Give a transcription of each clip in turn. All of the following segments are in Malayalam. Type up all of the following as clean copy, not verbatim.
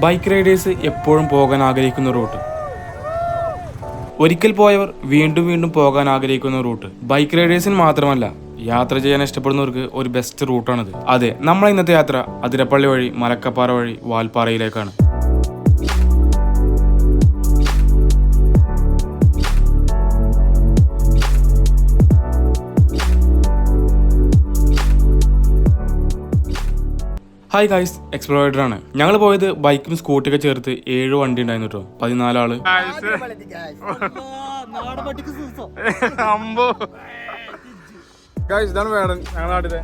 ബൈക്ക് റൈഡേഴ്സ് എപ്പോഴും പോകാൻ ആഗ്രഹിക്കുന്ന റൂട്ട്, ഒരിക്കൽ പോയവർ വീണ്ടും വീണ്ടും പോകാൻ ആഗ്രഹിക്കുന്ന റൂട്ട്. ബൈക്ക് റൈഡേഴ്സിന് മാത്രമല്ല, യാത്ര ചെയ്യാൻ ഇഷ്ടപ്പെടുന്നവർക്ക് ഒരു ബെസ്റ്റ് റൂട്ടാണിത്. അതെ, നമ്മളെ ഇന്നത്തെ യാത്ര അതിരപ്പള്ളി വഴി മലക്കപ്പാറ വഴി വാൽപ്പാറയിലേക്കാണ്. ഹായ് ഗൈസ്, എക്സ്പ്ലോറേറ്റർ ആണ്. ഞങ്ങൾ പോയത് ബൈക്കും സ്കൂട്ടിയൊക്കെ ചേർത്ത് 7 വണ്ടി ഉണ്ടായിരുന്നു കേട്ടോ. 14 ആള്. ഇതാണ് വേടൻ, ഞങ്ങളുടെ നാട്ടിലെ.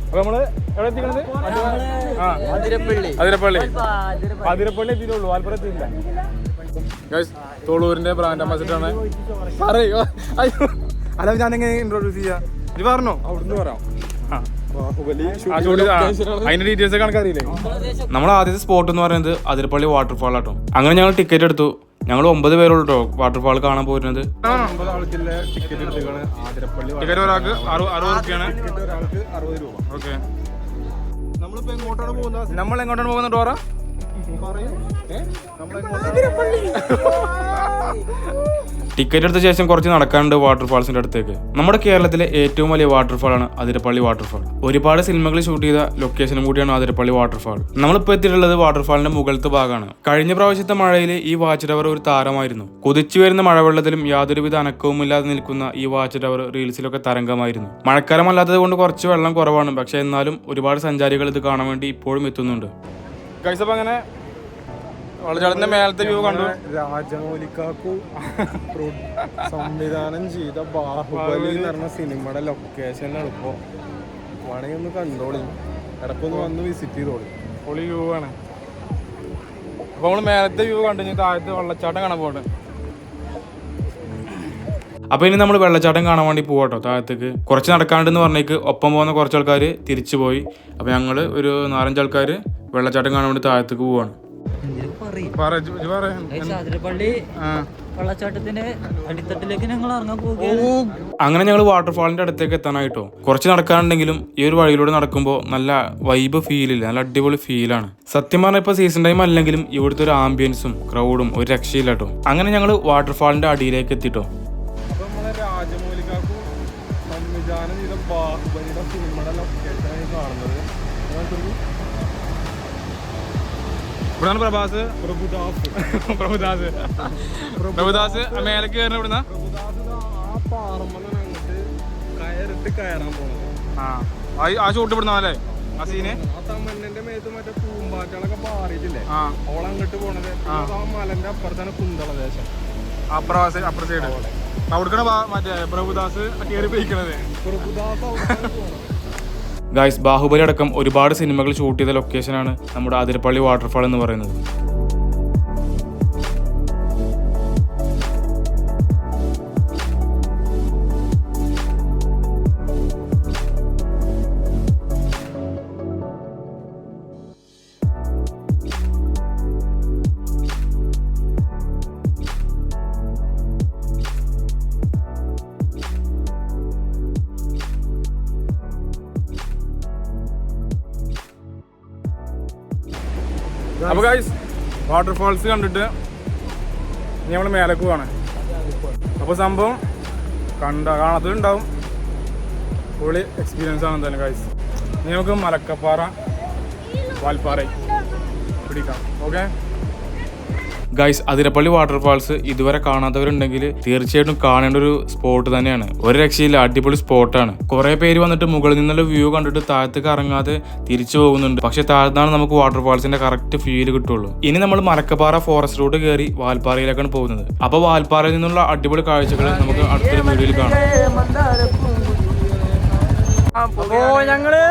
അപ്പൊ നമ്മള് എവിടെ എത്തിക്കണത്? അതിരപ്പള്ളി എത്തിയിട്ടുള്ളൂ, വാൽപ്പുറ എത്തിയില്ല. ഗൈസ്, തോളൂരിന്റെ ബ്രാൻഡ് അംബാസിഡർ ആണ്. പറയോ അല്ല, ഞാനെങ്ങനെ ഇൻട്രോഡ്യൂസ് ചെയ്യാം? ഇത് പറഞ്ഞോ, അവിടുന്ന് പറയാം. അതിന്റെ ഡീറ്റെയിൽസ് ഒക്കെ കണക്കറിയില്ലേ? നമ്മൾ ആദ്യത്തെ സ്പോട്ട് എന്ന് പറയുന്നത് അതിരപ്പള്ളി വാട്ടർഫാൾ ആട്ടോ. അങ്ങനെ ഞങ്ങൾ ടിക്കറ്റ് എടുത്തു. ഞങ്ങൾ 9 പേരുള്ളൂ കേട്ടോ വാട്ടർഫാൾ കാണാൻ പോയിരുന്നത്. ടിക്കറ്റ് ഒരാൾക്ക് 60 രൂപയാണ്. ഓക്കെ, നമ്മൾ എങ്ങോട്ടാണ് പോകുന്നത് ഡോറ? ടിക്കറ്റ് എടുത്ത ശേഷം കുറച്ച് നടക്കാനുണ്ട് വാട്ടർഫാൾസിന്റെ അടുത്തേക്ക്. നമ്മുടെ കേരളത്തിലെ ഏറ്റവും വലിയ വാട്ടർഫാളാണ് അതിരപ്പള്ളി വാട്ടർഫാൾ. ഒരുപാട് സിനിമകൾ ഷൂട്ട് ചെയ്ത ലൊക്കേഷനും കൂടിയാണ് അതിരപ്പള്ളി വാട്ടർഫാൾ. നമ്മളിപ്പോൾ എത്തിയിട്ടുള്ളത് വാട്ടർഫാളിന്റെ മുകളിലത്തെ ഭാഗമാണ്. കഴിഞ്ഞ പ്രാവശ്യത്തെ മഴയിൽ ഈ വാച്ച് ടവർ ഒരു താരമായിരുന്നു. കുതിച്ചു വരുന്ന മഴവെള്ളത്തിലും യാതൊരുവിധ അനക്കവുമില്ലാതെ നിൽക്കുന്ന ഈ വാച്ച് ടവർ റീൽസിലൊക്കെ തരംഗമായിരുന്നു. മഴക്കാലമല്ലാത്തത് കൊണ്ട് കുറച്ച് വെള്ളം കുറവാണ്, പക്ഷെ എന്നാലും ഒരുപാട് സഞ്ചാരികൾ ഇത് കാണാൻ വേണ്ടി ഇപ്പോഴും എത്തുന്നുണ്ട്. അങ്ങനെ വെള്ളച്ചാട്ടത്തിന്റെ മേലത്തെ വ്യൂ കണ്ടു. രാജമൗലിക്കാക്കു സംവിധാനം ചെയ്ത ബാഹുബലി എന്ന് പറഞ്ഞ സിനിമയുടെ ലൊക്കേഷനാണ്. ഇപ്പോൾ വേണമെങ്കിൽ ഒന്ന് കണ്ടോളി, ഇടയ്ക്കൊന്ന് വന്ന് വിസിറ്റ് ചെയ്തോളി. പൊളി വ്യൂ ആണ്. അപ്പൊ നമ്മള് മേലത്തെ വ്യൂ കണ്ടു, താഴത്ത് വെള്ളച്ചാട്ടം കാണാൻ പോകട്ടെ. അപ്പൊ ഇനി നമ്മൾ വെള്ളച്ചാട്ടം കാണാൻ വേണ്ടി പോവാട്ടോ താഴത്തേക്ക്. കുറച്ച് നടക്കാണ്ടെന്ന് പറഞ്ഞേക്ക് ഒപ്പം പോകുന്ന കുറച്ച് ആൾക്കാർ തിരിച്ചു പോയി. അപ്പൊ ഞങ്ങള് ഒരു 4-5 ആൾക്കാർ വെള്ളച്ചാട്ടം കാണാൻ വേണ്ടി താഴത്തേക്ക് പോവാണ്. അതിരപ്പള്ളി വെള്ളച്ചാട്ടത്തിന്റെ അടിത്തട്ടിലേക്ക് ഞങ്ങൾ ഇറങ്ങാൻ പോകുകയാണ്. അങ്ങനെ ഞങ്ങൾ വാട്ടർഫാളിന്റെ അടുത്തേക്ക് എത്താനായിട്ടോ. കുറച്ച് നടക്കാനുണ്ടെങ്കിലും ഈ ഒരു വഴിയിലൂടെ നടക്കുമ്പോൾ നല്ല വൈബ് ഫീൽ ഇല്ല, നല്ല അടിപൊളി ഫീലാണ്. സത്യം പറഞ്ഞാൽ ഇപ്പൊ സീസൺ ടൈം അല്ലെങ്കിലും ഇവിടുത്തെ ഒരു ആംബിയൻസും ക്രൗഡും ഒരു രക്ഷയില്ല കേട്ടോ. അങ്ങനെ ഞങ്ങൾ വാട്ടർഫാളിന്റെ അടിയിലേക്ക് എത്തിട്ടോ. അപ്പൊ നമ്മളെ രാജമൗലിക്കാക്കു സംവിധാനം ചെയ്ത ബാഹുബലിയുടെ സിനിമയുടെ ലൊക്കേഷനായി കാണുന്നത്. ഇവിടാണ് പ്രഭുദാസ് മേലേക്ക് കയറുന്ന ഇവിടുന്ന ആ പാറമ്മന്ന് അങ്ങോട്ട് കയറിട്ട് കയറാൻ പോണത്. ആ ഷൂട്ട് ഇവിടുന്ന അല്ലേ ആ സീന്? ആ തമ്മന്റെ മേത്ത് മറ്റേ പൂമ്പാറ്റകളൊക്കെ പാറിയിട്ടില്ലേ, ഓളങ്ങോട്ട് പോണത്. ആ മലന്റെ അപ്പുറത്താണ് കുന്തള ദേശം, അപ്പുറ സൈഡ്. അവിടുക്കാണ് മറ്റേ പ്രഭുദാസ് കയറി പോയിക്കണത്. ഗൈസ്, ബാഹുബലി അടക്കം ഒരുപാട് സിനിമകൾ ഷൂട്ട് ചെയ്ത ലൊക്കേഷനാണ് നമ്മുടെ അതിരപ്പള്ളി വാട്ടർഫാൾ എന്ന് പറയുന്നത്. അപ്പൊ ഗൈസ്, വാട്ടർഫാൾസ് കണ്ടിട്ട് ഇനി നമ്മൾ മേലേക്ക് പോവാണ്. അപ്പോൾ സംഭവം കാണാത്തതുണ്ടാവും, പൊളി എക്സ്പീരിയൻസ് ആണ് എന്തായാലും ഗൈസ്. ഇനി നമുക്ക് മലക്കപ്പാറ വാൽപ്പാറ പിടിക്കാം. ഓക്കെ ഗൈസ്, അതിരപ്പള്ളി വാട്ടർഫാൾസ് ഇതുവരെ കാണാത്തവരുണ്ടെങ്കിൽ തീർച്ചയായിട്ടും കാണേണ്ട ഒരു സ്പോട്ട് തന്നെയാണ്. ഒരു രക്ഷയില്ല, അടിപൊളി സ്പോട്ടാണ്. കുറെ പേര് വന്നിട്ട് മുകളിൽ നിന്നുള്ള വ്യൂ കണ്ടിട്ട് താഴത്തേക്ക് ഇറങ്ങാതെ തിരിച്ചു പോകുന്നുണ്ട്. പക്ഷെ താഴ്ന്നാണ് നമുക്ക് വാട്ടർഫാൾസിന്റെ കറക്റ്റ് ഫീൽ കിട്ടുള്ളൂ. ഇനി നമ്മൾ മലക്കപ്പാറ ഫോറസ്റ്റ് റൂട്ട് കയറി വാൽപ്പാറയിലേക്കാണ് പോകുന്നത്. അപ്പൊ വാൽപ്പാറയിൽ നിന്നുള്ള അടിപൊളി കാഴ്ചകൾ നമുക്ക് അടുത്തൊരു വീഡിയോയിൽ കാണാം. ഞങ്ങള്